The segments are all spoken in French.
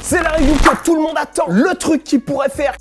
C'est la review que tout le monde attend, le truc qui pourrait faire...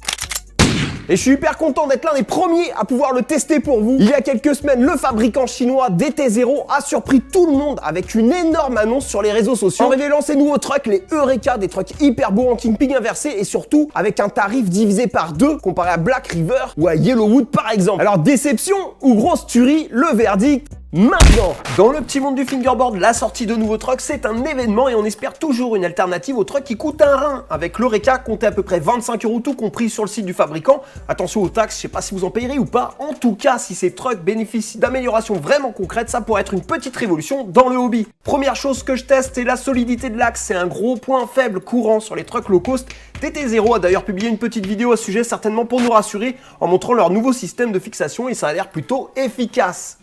Et je suis hyper content d'être l'un des premiers à pouvoir le tester pour vous. Il y a quelques semaines, le fabricant chinois DT0 a surpris tout le monde avec une énorme annonce sur les réseaux sociaux en révélant ses nouveaux trucks, les Eureka, des trucks hyper beaux en kingpin inversé et surtout avec un tarif divisé par 2 comparé à Black River ou à Yellowwood par exemple. Alors déception ou grosse tuerie, le verdict maintenant. Dans le petit monde du fingerboard, la sortie de nouveaux trucks, c'est un événement et on espère toujours une alternative aux trucks qui coûtent un rein. Avec l'Eureka, comptez à peu près 25 € tout compris sur le site du fabricant. Attention aux taxes, je sais pas si vous en payerez ou pas. En tout cas, si ces trucks bénéficient d'améliorations vraiment concrètes, ça pourrait être une petite révolution dans le hobby. Première chose que je teste, c'est la solidité de l'axe. C'est un gros point faible courant sur les trucks low cost. DT0 a d'ailleurs publié une petite vidéo à ce sujet, certainement pour nous rassurer, en montrant leur nouveau système de fixation et ça a l'air plutôt efficace.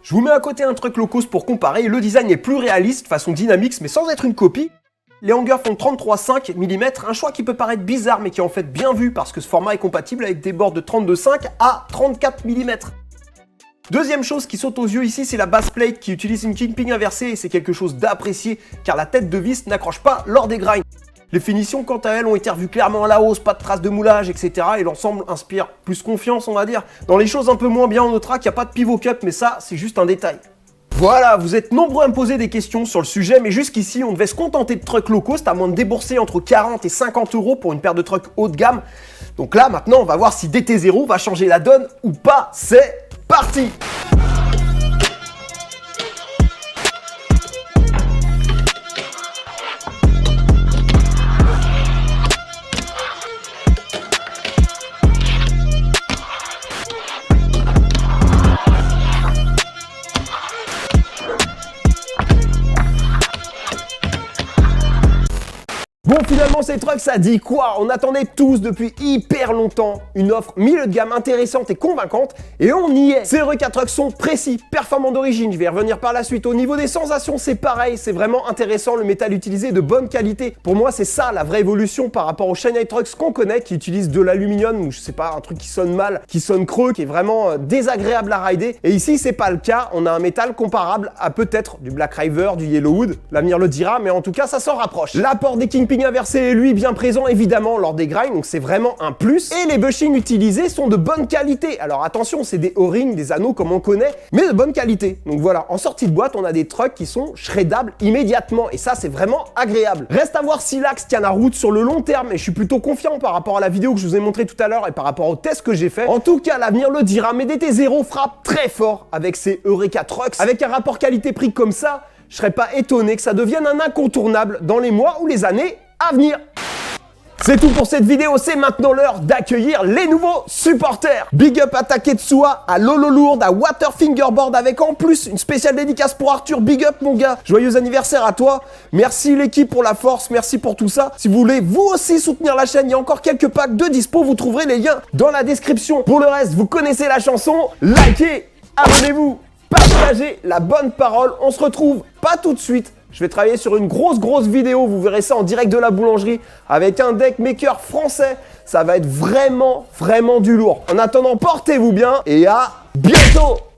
Je vous mets à côté un truck low cost pour comparer, le design est plus réaliste, façon Dynamix, mais sans être une copie. Les hangers font 33,5 mm, un choix qui peut paraître bizarre, mais qui est en fait bien vu parce que ce format est compatible avec des bords de 32,5 à 34 mm. Deuxième chose qui saute aux yeux ici, c'est la base plate qui utilise une kingpin inversée et c'est quelque chose d'apprécié car la tête de vis n'accroche pas lors des grinds. Les finitions, quant à elles, ont été revues clairement à la hausse, pas de traces de moulage, etc. Et l'ensemble inspire plus confiance, on va dire. Dans les choses un peu moins bien, on notera qu'il n'y a pas de pivot cup, mais ça, c'est juste un détail. Voilà, vous êtes nombreux à me poser des questions sur le sujet, mais jusqu'ici, on devait se contenter de trucks low cost, à moins de débourser entre 40 et 50 € pour une paire de trucks haut de gamme. Donc là, maintenant, on va voir si DT0 va changer la donne ou pas. C'est parti! Bon, finalement, ces trucks, ça dit quoi? On attendait tous depuis hyper longtemps une offre milieu de gamme intéressante et convaincante, et on y est. Ces Eureka trucks sont précis, performants d'origine, je vais y revenir par la suite. Au niveau des sensations, c'est pareil, c'est vraiment intéressant, le métal utilisé est de bonne qualité. Pour moi, c'est ça la vraie évolution par rapport aux Shanghai Trucks qu'on connaît, qui utilisent de l'aluminium, ou je sais pas, un truc qui sonne mal, qui sonne creux, qui est vraiment désagréable à rider. Et ici, c'est pas le cas, on a un métal comparable à peut-être du Black River, du Yellowwood, l'avenir le dira, mais en tout cas, ça s'en rapproche. L'apport des kingpin inversé est lui bien présent évidemment lors des grinds, donc c'est vraiment un plus. Et les bushings utilisés sont de bonne qualité. Alors attention, c'est des O-rings, des anneaux comme on connaît, mais de bonne qualité. Donc voilà, en sortie de boîte, on a des trucks qui sont shreddables immédiatement et ça c'est vraiment agréable. Reste à voir si l'axe tient la route sur le long terme et je suis plutôt confiant par rapport à la vidéo que je vous ai montré tout à l'heure et par rapport au test que j'ai fait. En tout cas, l'avenir le dira, mais DT0 frappe très fort avec ces Eureka trucks. Avec un rapport qualité-prix comme ça, je serais pas étonné que ça devienne un incontournable dans les mois ou les années à venir. C'est tout pour cette vidéo, c'est maintenant l'heure d'accueillir les nouveaux supporters. Big up à Taketsua, à Lolo Lourdes, à Water Fingerboard avec en plus une spéciale dédicace pour Arthur. Big up mon gars, joyeux anniversaire à toi. Merci l'équipe pour la force, merci pour tout ça. Si vous voulez vous aussi soutenir la chaîne, il y a encore quelques packs de dispo, vous trouverez les liens dans la description. Pour le reste, vous connaissez la chanson, likez, abonnez-vous, partagez la bonne parole. On se retrouve pas tout de suite. Je vais travailler sur une grosse vidéo, vous verrez ça en direct de la boulangerie avec un deck maker français. Ça va être vraiment du lourd. En attendant, portez-vous bien et à bientôt!